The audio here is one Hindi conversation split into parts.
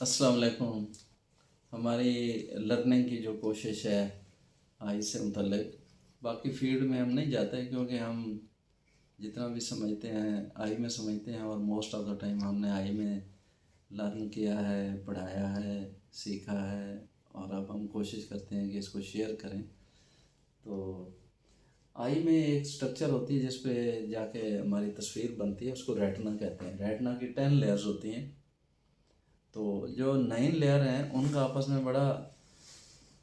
अस्सलाम वालेकुम। हमारी लर्निंग की जो कोशिश है आई से मुतल्लिक, बाकी फील्ड में हम नहीं जाते क्योंकि हम जितना भी समझते हैं आई में समझते हैं, और मोस्ट ऑफ द टाइम हमने आई में लर्न किया है, पढ़ाया है, सीखा है, और अब हम कोशिश करते हैं कि इसको शेयर करें। तो आई में एक स्ट्रक्चर होती है जिस पे जाके हमारी तस्वीर बनती है, उसको रेटिना कहते हैं। रेटिना की 10 लेयर्स होती हैं। तो जो 9 लेयर हैं उनका आपस में बड़ा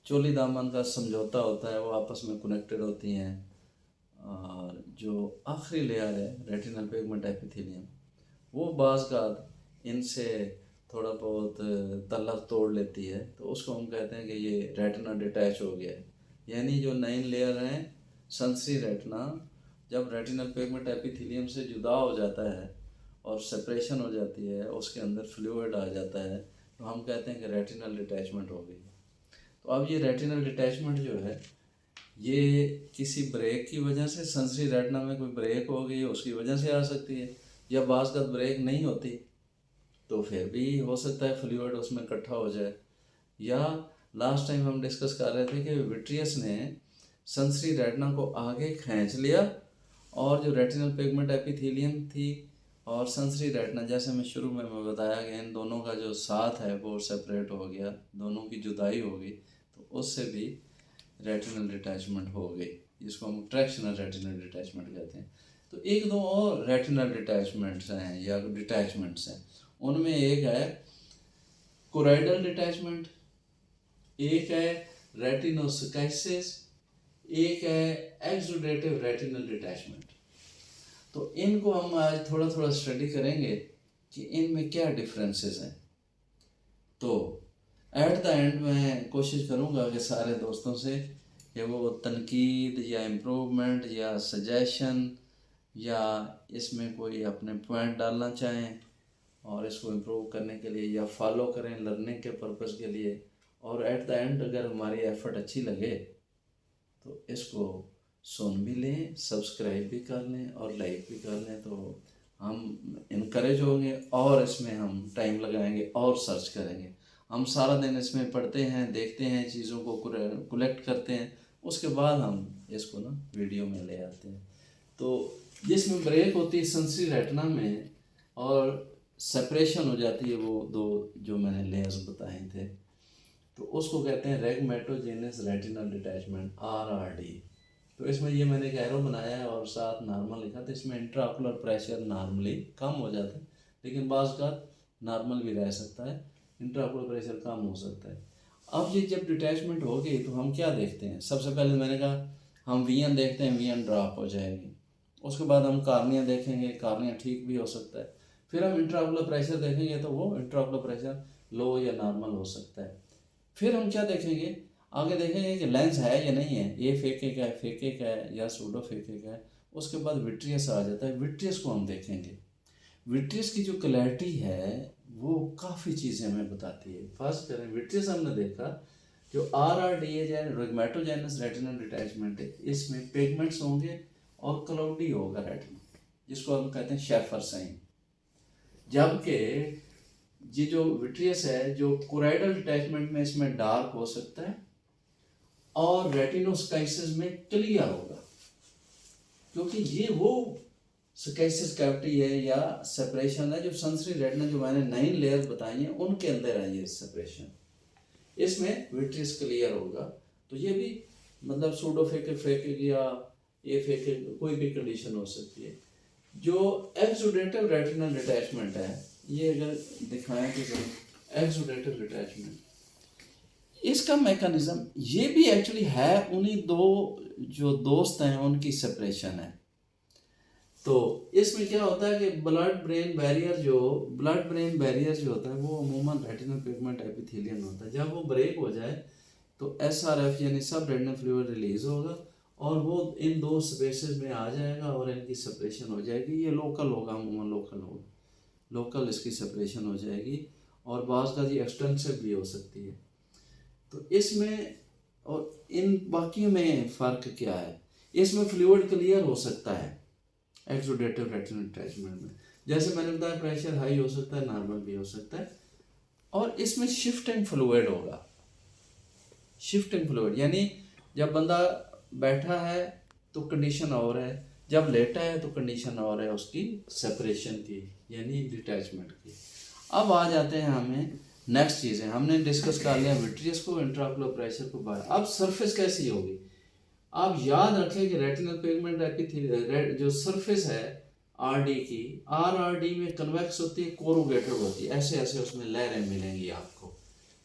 चोली दामन का समझौता होता है, वो आपस में कनेक्टेड होती हैं। और जो आखिरी लेयर है रेटिनल पिगमेंट एपिथेलियम, वो बाज़ का इनसे थोड़ा बहुत तलक तोड़ लेती है, तो उसको हम कहते हैं कि ये रेटिना डिटैच हो गया है। यानी जो 9 लेयर हैं सेंसरी रेटिना, जब रेटिनल पिगमेंट एपिथेलियम से जुदा हो जाता है और सेपरेशन हो जाती है, उसके अंदर फ्लूइड आ जाता है, तो हम कहते हैं कि रेटिनल डिटैचमेंट हो गई। तो अब ये रेटिनल डिटैचमेंट जो है, ये किसी ब्रेक की वजह से, सेंसरी रेटिना में कोई ब्रेक हो गई उसकी वजह से आ सकती है, या बाज़ का ब्रेक नहीं होती तो फिर भी हो सकता है फ्लूइड उसमें इकट्ठा हो जाए। या लास्ट टाइम हम डिस्कस कर रहे थे कि विट्रियस ने सेंसरी रेटिना को आगे खींच लिया, और जो रेटिनल पिगमेंट एपिथेलियम थी और सेंसरी रेटिना, जैसे मैं शुरू में मैं बताया कि इन दोनों का जो साथ है वो सेपरेट हो गया, दोनों की जुदाई हो गई, तो उससे भी रेटिनल डिटैचमेंट हो गई, जिसको हम ट्रैक्शनल रेटिनल डिटैचमेंट कहते हैं। तो एक दो और रेटिनल डिटैचमेंट्स हैं या डिटैचमेंट्स हैं, उनमें एक है कोराइडल डिटैचमेंट, एक है रेटिनोसकाइसिस, एक है एक्सुडेटिव रेटिनल डिटैचमेंट। तो इनको हम आज थोड़ा थोड़ा स्टडी करेंगे कि इनमें क्या डिफरेंसेस हैं। तो एट द एंड मैं कोशिश करूँगा कि सारे दोस्तों से कि वो तनकीद या इम्प्रूवमेंट या सजेशन या इसमें कोई अपने पॉइंट डालना चाहें और इसको इम्प्रूव करने के लिए, या फॉलो करें लर्निंग के पर्पज़ के लिए, और एट द एंड अगर हमारी एफ़र्ट अच्छी लगे तो इसको सुन भी लें, सब्सक्राइब भी कर लें और लाइक भी कर लें, तो हम इनकरेज होंगे और इसमें हम टाइम लगाएंगे और सर्च करेंगे। हम सारा दिन इसमें पढ़ते हैं, देखते हैं, चीज़ों को कलेक्ट करते हैं, उसके बाद हम इसको ना वीडियो में ले आते हैं। तो जिसमें ब्रेक होती है सेंसरी रेटिना में और सेपरेशन हो जाती है, वो दो जो मैंने लेयर्स बताए थे, तो उसको कहते हैं रैगमेटोजेनस रेटिनल डिटैचमेंट, RRD। तो इसमें ये मैंने एक एरो बनाया है और साथ नॉर्मल लिखा, तो इसमें इंट्राऑकुलर प्रेशर नॉर्मली कम हो जाता है, लेकिन बाज़ का नॉर्मल भी रह सकता है, इंट्राऑकुलर प्रेशर कम हो सकता है। अब ये जब डिटैचमेंट हो गई तो हम क्या देखते हैं? सबसे पहले मैंने कहा हम वीएन देखते हैं, वीएन ड्रॉप हो जाएगी। उसके बाद हम कार्निया देखेंगे, कार्निया ठीक भी हो सकता है। फिर हम इंट्राऑकुलर प्रेशर देखेंगे तो वो इंट्राऑकुलर प्रेशर लो या नॉर्मल हो सकता है। फिर हम क्या देखेंगे? आगे देखेंगे कि लेंस है या नहीं है, ये फेके का है, फेके का है या सूडो फेके का है। उसके बाद विट्रियस आ जाता है, विट्रियस को हम देखेंगे। विट्रियस की जो क्लैरिटी है वो काफ़ी चीज़ें हमें बताती है। फर्स्ट करें विट्रियस, हमने देखा जो RRD है, रेगमेटोजेनस रेटिनल डिटैचमेंट है, इसमें पिगमेंट्स होंगे और क्लाउडी होगा रेटिना, जिसको हम कहते हैं शेफर साइन। जबकि ये जो विट्रियस है, जो कोराइडल डिटैचमेंट में इसमें डार्क हो सकता है और रेटिनोस्काइसिस में क्लियर होगा, क्योंकि ये वो स्काइसिस कैविटी है या सेपरेशन है जो सेंसरी रेटिना, जो मैंने 9 लेयर्स बताई हैं उनके अंदर है ये सेपरेशन। इसमें विट्रियस क्लियर होगा, तो ये भी मतलब सूडो फेके फेके या ये फेके कोई भी कंडीशन हो सकती है। जो एक्सुडेटिव रेटिनल डिटैचमेंट है, ये अगर दिखाएं तो एक्सुडेटिव डिटैचमेंट, इसका मैकेनिज्म ये भी एक्चुअली है उन्हीं दो जो दोस्त हैं उनकी सेपरेशन है। तो इसमें क्या होता है कि ब्लड ब्रेन बैरियर जो होता है वो अमूमन रेटिनल पिगमेंट एपिथेलियम होता है। जब वो ब्रेक हो जाए तो SRF यानी सब रेटिनल फ्लूइड रिलीज होगा और वो इन दो स्पेसेस में आ जाएगा और इनकी सेपरेशन हो जाएगी। ये लोकल होगा, अमूमन लोकल होगा, लोकल इसकी सेपरेशन हो जाएगी, और बाज़ का जी एक्सटेंसिव भी हो सकती है। तो इसमें और इन बाकी में फ़र्क क्या है? इसमें फ्लूइड क्लियर हो सकता है एक्सुडेटिव रेटिनल डिटैचमेंट में, जैसे मैंने बताया प्रेशर हाई हो सकता है, नॉर्मल भी हो सकता है। और इसमें शिफ्टिंग फ्लूइड होगा। शिफ्टिंग फ्लूइड यानी जब बंदा बैठा है तो कंडीशन और है, जब लेटा है तो कंडीशन और है उसकी सेपरेशन की यानी डिटैचमेंट की। अब आ जाते हैं हमें नेक्स्ट चीज़ें, हमने डिस्कस कर लिया विट्रियस को, इंट्राओकुलर प्रेशर को बाहर। अब सरफेस कैसी होगी, आप याद रखें कि रेटिनल पिगमेंट एपिथेलियल जो सरफेस है आरडी की, आरआरडी में कन्वेक्स होती है, कोरुगेटेड होती है, ऐसे ऐसे उसमें लहरें मिलेंगी आपको।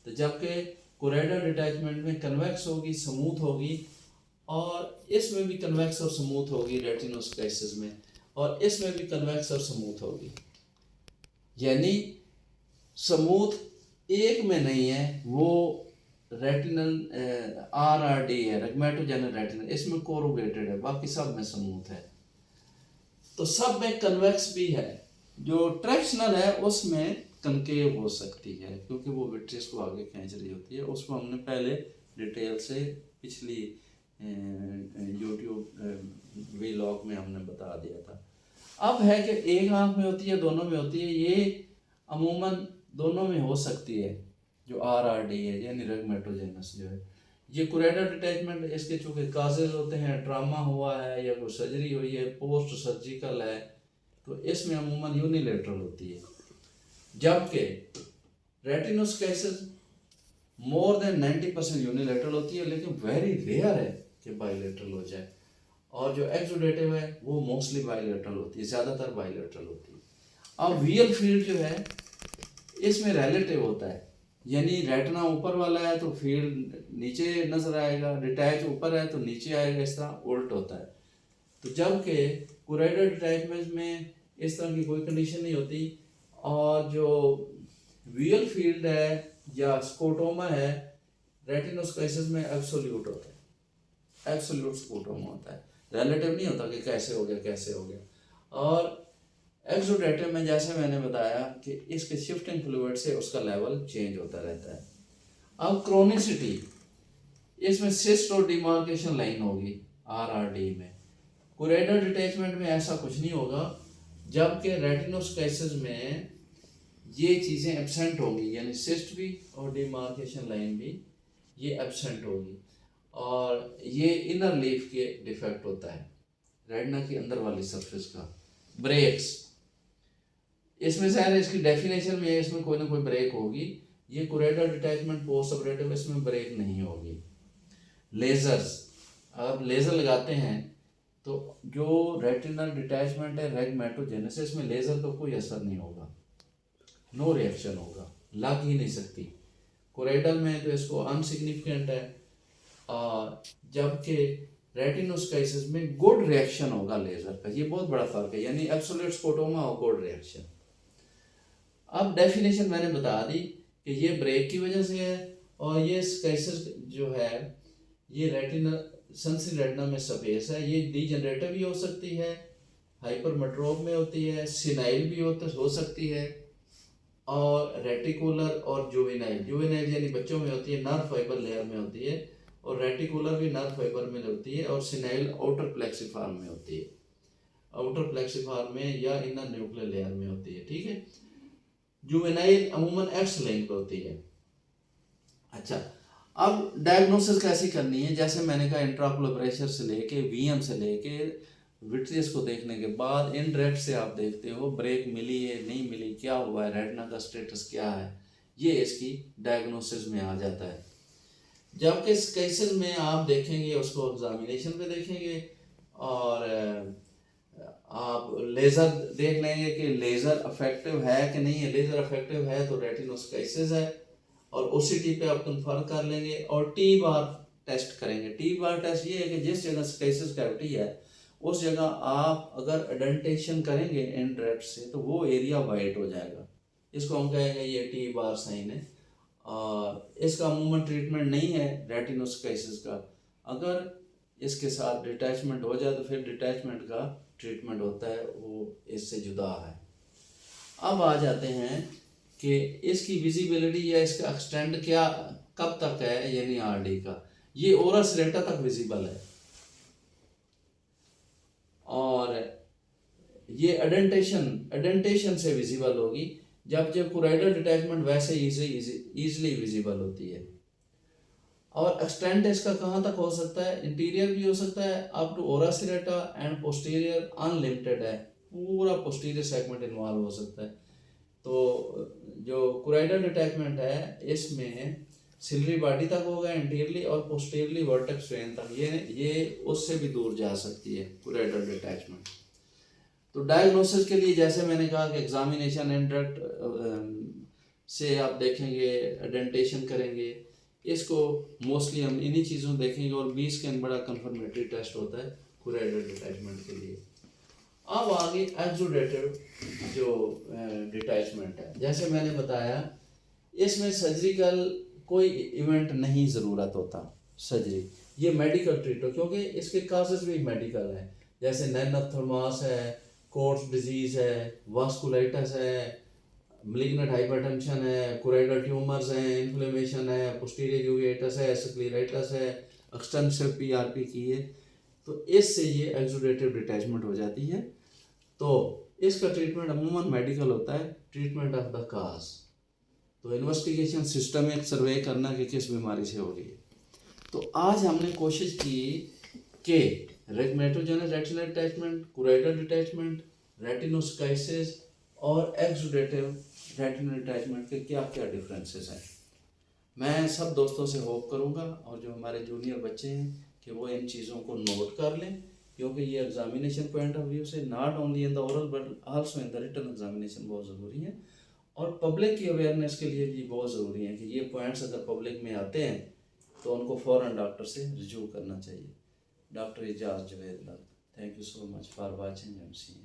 तो जबकि कोरोइडल डिटैचमेंट में कन्वेक्स होगी, स्मूथ होगी, और इसमें भी कन्वेक्स और स्मूथ होगी रेटिनोस्क्लेरोसिस में, और इसमें भी कन्वेक्स और स्मूथ होगी। यानी स्मूथ एक में नहीं है, वो रेटिनल आरआरडी है, रैग्मेटोजेनिक रेटिनल, इसमें कोरुगेटेड है, बाकी सब में स्मूथ है। तो सब में कन्वेक्स भी है, जो ट्रैक्शनल है उसमें कनकेव हो सकती है क्योंकि वो विट्रियस को आगे खींच रही होती है। उसको हमने पहले डिटेल से पिछली यूट्यूब वीलॉग में हमने बता दिया था। अब है कि एक आंख में होती है, दोनों में होती है, ये अमूमन दोनों में हो सकती है जो आरआरडी है यानी रैग्मेटोजेनस जो है। ये कोरोइडल डिटैचमेंट इसके चूँकि काजेज होते हैं, ट्रामा हुआ है या कोई सर्जरी हुई है, पोस्ट सर्जिकल है, तो इसमें अमूमन यूनिलेटरल होती है। जबकि रेटिनोस्क्लेरोसिस मोर देन 90% यूनिलेटरल होती है, लेकिन वेरी रेयर है कि बाइलेटरल हो जाए। और जो एक्सुडेटिव है वो मोस्टली बाइलेटरल होती है, ज़्यादातर बाइलेटरल होती है। अब वियल फील्ड जो है इसमें रिलेटिव होता है, यानी रेटिना ऊपर वाला है तो फील्ड नीचे नजर आएगा, डिटैच ऊपर है तो नीचे आएगा, इस तरह उल्ट होता है। तो जबकि कोरोइडल डिटैचमेंट में इस तरह की कोई कंडीशन नहीं होती, और जो वियल फील्ड है या स्कोटोमा है रेटिनोस्क्लेरोसिस में एब्सोल्यूट होता है, एब्सोल्यूट स्कोटोमा होता है, रिलेटिव नहीं होता कि कैसे हो गया कैसे हो गया। और एक्सुडेटिव में जैसे मैंने बताया कि इसके शिफ्टिंग फ्लूइड से उसका लेवल चेंज होता रहता है। अब क्रोनिसिटी, इसमें सिस्ट और डिमार्केशन लाइन होगी आरआरडी में। कोरोइडल डिटैचमेंट में ऐसा कुछ नहीं होगा, जबकि रेटिनोस्क्लेरोसिस में ये चीज़ें एब्सेंट होंगी, यानी सिस्ट भी और डिमार्केशन लाइन भी ये एब्सेंट होगी। और ये इनर लीफ के डिफेक्ट होता है रेटिना की अंदर वाली सरफेस का। ब्रेक्स, इसमें शायद इसकी डेफिनेशन में है, इसमें कोई ना कोई ब्रेक होगी। ये कोरोइडल डिटैचमेंट पोस्ट ऑपरेटिव, इसमें ब्रेक नहीं होगी। लेजर्स, आप लेज़र लगाते हैं तो जो रेटिनल डिटैचमेंट है रैग्मेटोजेनेसिस में लेज़र का कोई असर नहीं होगा, नो रिएक्शन होगा, लग ही नहीं सकती। कोरोइडल में तो इसको अनसिग्निफिकेंट है, और जबकि रेटिनोस्क्लेरोसिस में गुड रिएक्शन होगा लेज़र का। ये बहुत बड़ा फर्क है, यानी एब्सोल्यूट स्कोटोमा और गुड रिएक्शन। अब डेफिनेशन मैंने बता दी कि ये ब्रेक की वजह से है, और ये स्क्लेरोसिस जो है ये रेटिना सेंसरी रेटिना में स्पेस है, ये डीजनरेटिव भी हो सकती है, हाइपरमेट्रोप में होती है, सिनाइल भी हो सकती है, और रेटिकुलर और जुवेनाइल, जुवेनाइल यानी बच्चों में होती है, नर्व फाइबर लेयर में होती है, और रेटिकुलर भी नर्व फाइबर में होती है, और सिनाइल आउटर प्लेक्सिफार्म में होती है, आउटर प्लेक्सिफार्म में या इनर न्यूक्लियर लेयर में होती है। ठीक है, जुवेनाइल अमूमन एक्स लिंक होती है। अच्छा, अब डायग्नोसिस कैसी करनी है, जैसे मैंने कहा इंट्राओकुलर प्रेशर से लेके वीएम से लेके विट्रियस को देखने के बाद इनडायरेक्ट से आप देखते हो ब्रेक मिली है नहीं मिली, क्या हुआ है, रेटिना का स्टेटस क्या है, ये इसकी डायग्नोसिस में आ जाता है। जबकि इस केसेस में आप देखेंगे उसको एग्जामिनेशन पे देखेंगे, और आप लेज़र देख लेंगे कि लेज़र अफेक्टिव है कि नहीं है। लेज़र अफेक्टिव है तो रेटिनोस्क्लेरोसिस है, और ओसीटी पे आप कंफर्म कर लेंगे, और टी बार टेस्ट करेंगे। टी बार टेस्ट ये है कि जिस जगह स्क्लेरोसिस कैविटी है उस जगह आप अगर एडेंटेशन करेंगे इनडायरेक्ट से तो वो एरिया वाइट हो जाएगा, इसको हम कहेंगे ये टी बार साइन है। और इसका अमूमन ट्रीटमेंट नहीं है रेटिनोस्क्लेरोसिस का, अगर इसके साथ डिटैचमेंट हो जाए तो फिर डिटैचमेंट का ट्रीटमेंट होता है, वो इससे जुदा है। अब आ जाते हैं कि इसकी विजिबिलिटी या इसका एक्सटेंड क्या कब तक है, यानी आरडी का, ये ओरस रेटा तक विजिबल है, और ये एडेंटेशन से विजिबल होगी, जबकि कोराइडल डिटैचमेंट वैसे इजीली विजिबल होती है। और एक्सटेंड इसका कहाँ तक हो सकता है, इंटीरियर भी हो सकता है up to ora serrata, and posterior unlimited है, पूरा पोस्टीरियर सेगमेंट इन्वॉल्व हो सकता है। तो जो कोराइडल डिटैचमेंट है इसमें सिलरी बॉडी तक होगा इंटीरियरली, और पोस्टीरियरली वर्टेक्स वेन तक, ये उससे भी दूर जा सकती है कोराइडल डिटैचमेंट। तो डायग्नोसिस के लिए जैसे मैंने कहा कि एग्जामिनेशन एंड से आप देखेंगे, डेंटेशन करेंगे, इसको मोस्टली हम इन्हीं चीज़ों देखेंगे, और 20 स्कैन बड़ा कंफर्मेटरी टेस्ट होता है कोराइडल डिटैचमेंट के लिए। अब आगे एक्सुडेटिव जो डिटैचमेंट है, जैसे मैंने बताया इसमें सर्जिकल कोई इवेंट नहीं ज़रूरत होता, सर्जरी ये मेडिकल ट्रीट हो, क्योंकि इसके काजेस भी मेडिकल है, जैसे नैनोथर्मास है, कोर्स डिजीज़ है, वास्कुलाइटिस है, मलिग्नेंट हाइपरटेंशन है, कोराइडल ट्यूमर्स हैं, इन्फ्लेमेशन है, पोस्टीरियर यूवेटस है, स्क्लेराइटिस है, एक्सटेंसिव पीआरपी की है, तो इससे ये एक्सुडेटिव डिटैचमेंट हो जाती है। तो इसका ट्रीटमेंट अमूमन मेडिकल होता है, ट्रीटमेंट ऑफ द काज। तो इन्वेस्टिगेशन सिस्टमिक सर्वे करना कि किस बीमारी से हो रही है। तो आज हमने कोशिश की कि रेगमेटोजेनिक रेटिनल डिटैचमेंट, कोराइडल डिटैचमेंट, रेटिनोस्काइसिस और एक्सुडेटिव रेटिनल डिटैचमेंट के क्या क्या डिफरेंसेस हैं। मैं सब दोस्तों से होप करूंगा, और जो हमारे जूनियर बच्चे हैं कि वो इन चीज़ों को नोट कर लें, क्योंकि ये एग्जामिनेशन पॉइंट ऑफ व्यू से not only in the oral but also in the written examination बहुत ज़रूरी है, और पब्लिक की अवेयरनेस के लिए भी बहुत ज़रूरी है कि ये पॉइंट्स अगर पब्लिक में आते हैं तो उनको फ़ौरन डॉक्टर से रिज्यू करना चाहिए। Doctor Ejaz Javed luck, thank you so much for watching and seeing.